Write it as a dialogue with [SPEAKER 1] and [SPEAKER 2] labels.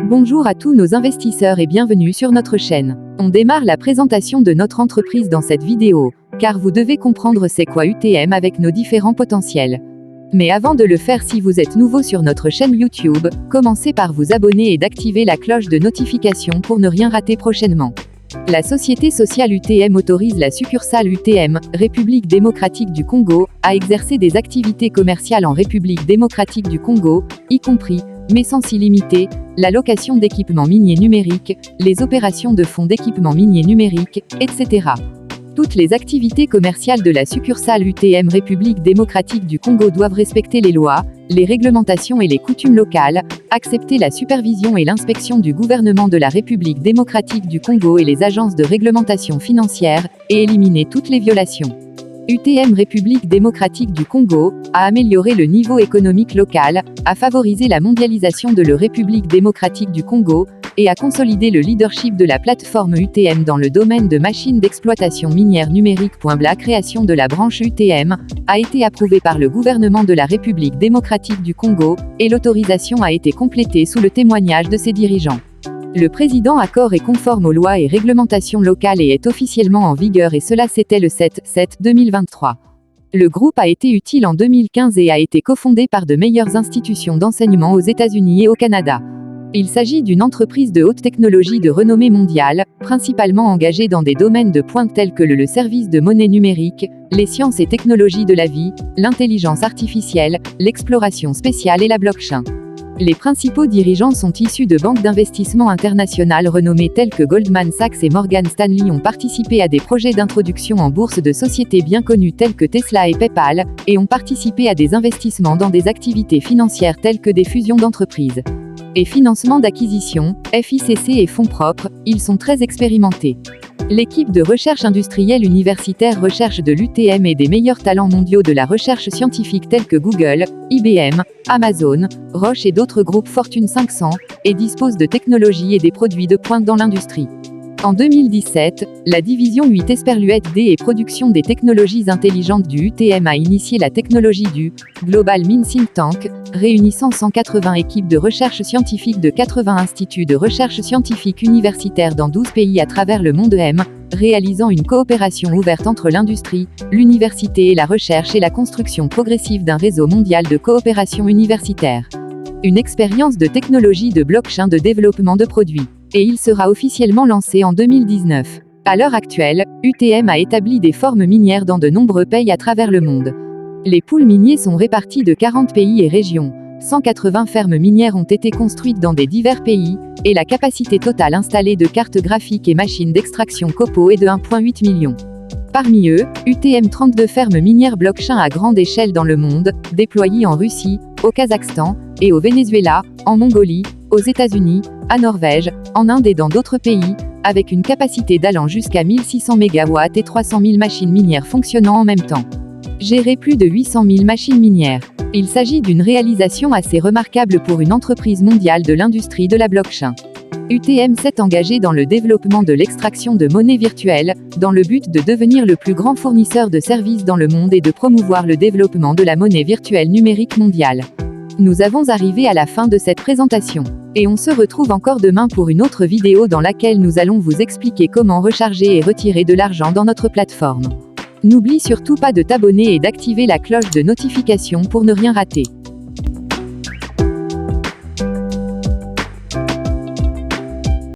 [SPEAKER 1] Bonjour à tous nos investisseurs et bienvenue sur notre chaîne. On démarre la présentation de notre entreprise dans cette vidéo, car vous devez comprendre c'est quoi UTM avec nos différents potentiels. Mais avant de le faire, si vous êtes nouveau sur notre chaîne YouTube, commencez par vous abonner et d'activer la cloche de notification pour ne rien rater prochainement. La société sociale UTM autorise la succursale UTM, République démocratique du Congo, à exercer des activités commerciales en République démocratique du Congo, y compris, mais sans illimité, la location d'équipements miniers numériques, les opérations de fonds d'équipements miniers numériques, etc. Toutes les activités commerciales de la succursale UTM République démocratique du Congo doivent respecter les lois, les réglementations et les coutumes locales, accepter la supervision et l'inspection du gouvernement de la République démocratique du Congo et les agences de réglementation financière, et éliminer toutes les violations. UTM République démocratique du Congo a amélioré le niveau économique local, a favorisé la mondialisation de la République démocratique du Congo, et a consolidé le leadership de la plateforme UTM dans le domaine de machines d'exploitation minière numérique. La création de la branche UTM a été approuvée par le gouvernement de la République démocratique du Congo, et l'autorisation a été complétée sous le témoignage de ses dirigeants. Le président accord est conforme aux lois et réglementations locales et est officiellement en vigueur, et cela c'était le 7/7/2023. Le groupe a été utile en 2015 et a été cofondé par de meilleures institutions d'enseignement aux États-Unis et au Canada. Il s'agit d'une entreprise de haute technologie de renommée mondiale, principalement engagée dans des domaines de pointe tels que le service de monnaie numérique, les sciences et technologies de la vie, l'intelligence artificielle, l'exploration spatiale et la blockchain. Les principaux dirigeants sont issus de banques d'investissement internationales renommées telles que Goldman Sachs et Morgan Stanley, ont participé à des projets d'introduction en bourse de sociétés bien connues telles que Tesla et PayPal, et ont participé à des investissements dans des activités financières telles que des fusions d'entreprises et financement d'acquisition, FICC et fonds propres. Ils sont très expérimentés. L'équipe de recherche industrielle universitaire recherche de l'UTM et des meilleurs talents mondiaux de la recherche scientifique tels que Google, IBM, Amazon, Roche et d'autres groupes Fortune 500, et dispose de technologies et des produits de pointe dans l'industrie. En 2017, la division 8 Esperluette D et production des technologies intelligentes du UTM a initié la technologie du Global Mine Think Tank, réunissant 180 équipes de recherche scientifique de 80 instituts de recherche scientifique universitaires dans 12 pays à travers le monde, réalisant une coopération ouverte entre l'industrie, l'université et la recherche, et la construction progressive d'un réseau mondial de coopération universitaire. Une expérience de technologie de blockchain de développement de produits. Et il sera officiellement lancé en 2019. À l'heure actuelle, UTM a établi des formes minières dans de nombreux pays à travers le monde. Les pools miniers sont répartis de 40 pays et régions. 180 fermes minières ont été construites dans des divers pays, et la capacité totale installée de cartes graphiques et machines d'extraction copeaux est de 1,8 million. Parmi eux, UTM 32 fermes minières blockchain à grande échelle dans le monde, déployées en Russie, au Kazakhstan, et au Venezuela, en Mongolie, aux États-Unis, à Norvège, en Inde et dans d'autres pays, avec une capacité d'allant jusqu'à 1600 MW et 300 000 machines minières fonctionnant en même temps. Gérer plus de 800 000 machines minières. Il s'agit d'une réalisation assez remarquable pour une entreprise mondiale de l'industrie de la blockchain. UTM s'est engagé dans le développement de l'extraction de monnaie virtuelle, dans le but de devenir le plus grand fournisseur de services dans le monde et de promouvoir le développement de la monnaie virtuelle numérique mondiale. Nous avons arrivé à la fin de cette présentation. Et on se retrouve encore demain pour une autre vidéo dans laquelle nous allons vous expliquer comment recharger et retirer de l'argent dans notre plateforme. N'oublie surtout pas de t'abonner et d'activer la cloche de notification pour ne rien rater.